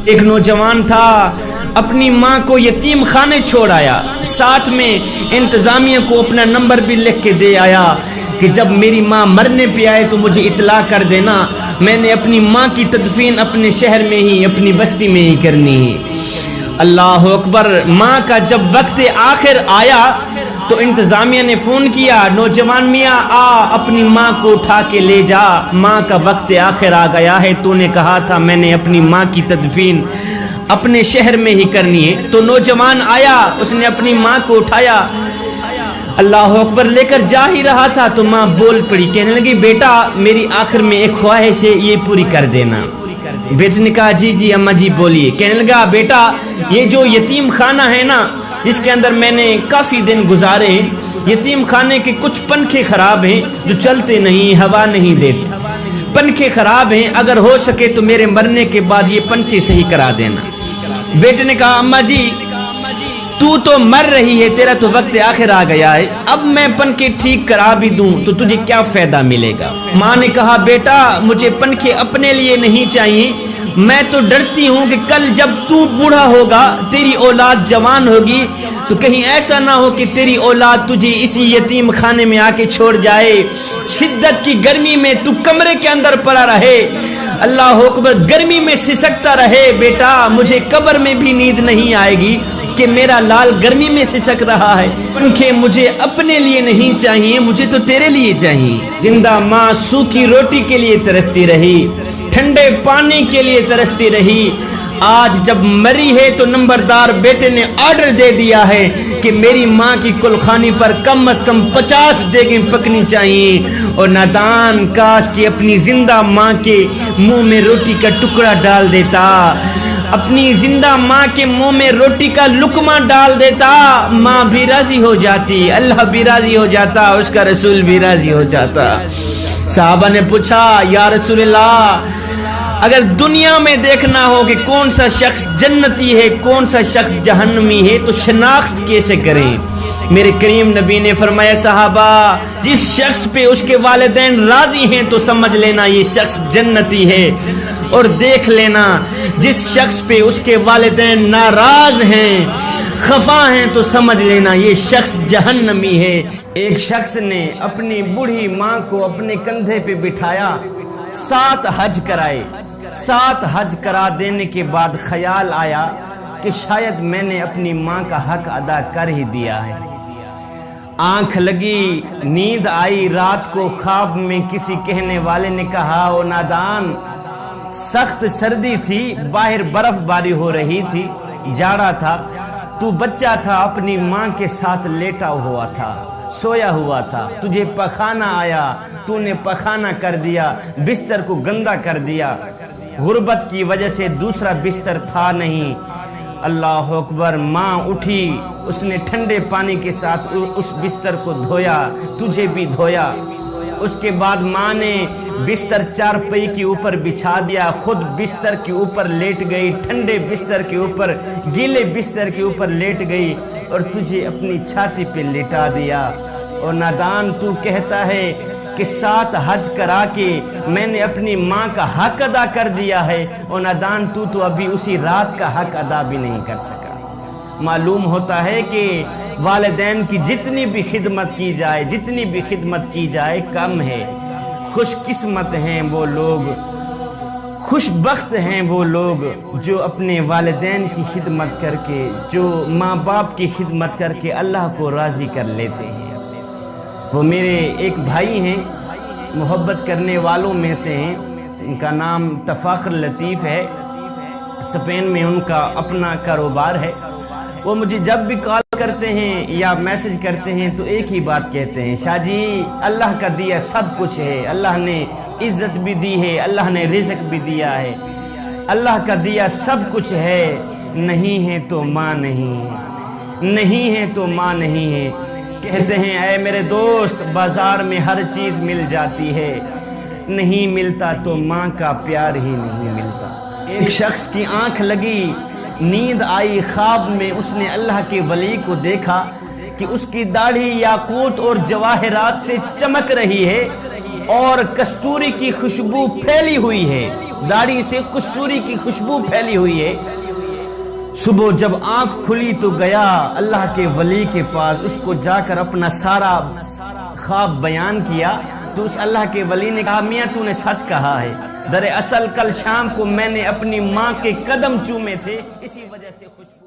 ایک نوجوان تھا، اپنی ماں کو یتیم خانے چھوڑ آیا، ساتھ میں انتظامیہ کو اپنا نمبر بھی لکھ کے دے آیا کہ جب میری ماں مرنے پہ آئے تو مجھے اطلاع کر دینا، میں نے اپنی ماں کی تدفین اپنے شہر میں ہی، اپنی بستی میں ہی کرنی ہے۔ اللہ اکبر۔ ماں کا جب وقت آخر آیا تو انتظامیہ نے فون کیا، نوجوان میاں آ اپنی ماں کو اٹھا کے لے جا، ماں کا وقت آخر آ گیا ہے، تو نے کہا تھا میں نے اپنی ماں کی تدفین اپنے شہر میں ہی کرنی ہے۔ تو نوجوان آیا، اس نے اپنی ماں کو اٹھایا، اللہ اکبر، لے کر جا ہی رہا تھا تو ماں بول پڑی، کہنے لگی بیٹا میری آخر میں ایک خواہش ہے، یہ پوری کر دینا۔ بیٹے نے کہا جی جی اماں جی بولیے۔ کہنے لگا بیٹا یہ جو یتیم خانہ ہے نا، اس کے اندر میں نے کافی دن گزارے ہیں، یتیم خانے کے کچھ پنکھے خراب ہیں جو چلتے نہیں، ہوا نہیں دیتے، پنکھے خراب ہیں، اگر ہو سکے تو میرے مرنے کے بعد یہ پنکھے صحیح کرا دینا۔ بیٹے نے کہا اماں جی تو مر رہی ہے، تیرا تو وقت آخر آ گیا ہے، اب میں پنکھے ٹھیک کرا بھی دوں تو تجھے کیا فائدہ ملے گا؟ ماں نے کہا بیٹا مجھے پنکھے اپنے لیے نہیں چاہیے، میں تو ڈرتی ہوں کہ کل جب تو بوڑھا ہوگا، تیری اولاد جوان ہوگی، تو کہیں ایسا نہ ہو کہ تیری اولاد تجھے اسی یتیم خانے میں آ کے چھوڑ جائے، شدت کی گرمی میں تو کمرے کے اندر پڑا رہے، اللہ اکبر، گرمی میں سسکتا رہے۔ بیٹا مجھے قبر میں بھی نیند نہیں آئے گی کہ میرا لال گرمی میں سسک رہا ہے، پنکھے مجھے اپنے لیے نہیں چاہیے، مجھے تو تیرے لیے چاہیے۔ زندہ ماں سوکھی روٹی کے لیے ترستی رہی، ٹھنڈے پانی کے لیے ترستی رہی، آج جب مری ہے تو نمبردار بیٹے نے آرڈر دے دیا ہے کہ میری ماں کی کلخانی پر کم از کم 50 دیگیں پکنی چاہیے، اور نادان کاش کہ اپنی زندہ ماں کے منہ میں روٹی کا ٹکڑا ڈال دیتا، اپنی زندہ ماں کے منہ میں روٹی کا لقمہ ڈال دیتا، ماں بھی راضی ہو جاتی، اللہ بھی راضی ہو جاتا، اس کا رسول بھی راضی ہو جاتا۔ صحابہ نے پوچھا یا رسول اللہ اگر دنیا میں دیکھنا ہو کہ کون سا شخص جنتی ہے کون سا شخص جہنمی ہے تو شناخت کیسے کریں؟ میرے کریم نبی نے فرمایا صحابہ جس شخص پہ اس کے والدین راضی ہیں تو سمجھ لینا یہ شخص جنتی ہے، اور دیکھ لینا جس شخص پہ اس کے والدین ناراض ہیں خفا ہیں تو سمجھ لینا یہ شخص جہنمی ہے۔ ایک شخص نے اپنی بوڑھی ماں کو اپنے کندھے پہ بٹھایا، 7 حج کرائے، 7 حج کرا دینے کے بعد خیال آیا کہ شاید میں نے اپنی ماں کا حق ادا کر ہی دیا ہے۔ آنکھ لگی، نیند آئی، رات کو خواب میں کسی کہنے والے نے کہا او نادان، سخت سردی تھی، باہر برف باری ہو رہی تھی، جاڑا تھا، تو بچہ تھا، اپنی ماں کے ساتھ لیٹا ہوا تھا، سویا ہوا تھا، تجھے پخانہ آیا، تو نے پخانہ کر دیا، بستر کو گندا کر دیا، غربت کی وجہ سے دوسرا بستر تھا نہیں۔ اللہ اکبر، ماں اٹھی، اس نے ٹھنڈے پانی کے ساتھ اس بستر کو دھویا، تجھے بھی دھویا، اس کے بعد ماں نے بستر چارپائی کے اوپر بچھا دیا، خود بستر کے اوپر لیٹ گئی، ٹھنڈے بستر کے اوپر، گیلے بستر کے اوپر لیٹ گئی اور تجھے اپنی چھاتی پہ لٹا دیا۔ اور نادان تو کہتا ہے کہ 7 حج کرا کے میں نے اپنی ماں کا حق ادا کر دیا ہے، اور نادان تو ابھی اسی رات کا حق ادا بھی نہیں کر سکا۔ معلوم ہوتا ہے کہ والدین کی جتنی بھی خدمت کی جائے، جتنی بھی خدمت کی جائے کم ہے۔ خوش قسمت ہیں وہ لوگ، خوش بخت ہیں وہ لوگ جو اپنے والدین کی خدمت کر کے، جو ماں باپ کی خدمت کر کے اللہ کو راضی کر لیتے ہیں۔ وہ میرے ایک بھائی ہیں، محبت کرنے والوں میں سے ہیں، ان کا نام تفاخر لطیف ہے، اسپین میں ان کا اپنا کاروبار ہے۔ وہ مجھے جب بھی کال کرتے ہیں یا میسج کرتے ہیں تو ایک ہی بات کہتے ہیں، شاہ جی اللہ کا دیا سب کچھ ہے، اللہ نے عزت بھی دی ہے، اللہ نے رزق بھی دیا ہے، اللہ کا دیا سب کچھ ہے، نہیں ہے تو ماں نہیں ہے، نہیں ہے تو ماں نہیں ہے۔ کہتے ہیں اے میرے دوست بازار میں ہر چیز مل جاتی ہے، نہیں ملتا تو ماں کا پیار ہی نہیں ملتا۔ ایک شخص کی آنکھ لگی، نیند آئی، خواب میں اس نے اللہ کے ولی کو دیکھا کہ اس کی داڑھی یاقوت اور جواہرات سے چمک رہی ہے اور کستوری کی خوشبو پھیلی ہوئی ہے۔ داڑھی سے کستوری کی خوشبو پھیلی ہوئی ہے. صبح جب آنکھ کھلی تو گیا اللہ کے ولی کے پاس, اس کو جا کر اپنا سارا خواب بیان کیا. تو اس اللہ کے ولی نے کہا میاں تو نے سچ کہا ہے, دراصل کل شام کو میں نے اپنی ماں کے قدم چومے تھے, اسی وجہ سے خوشبو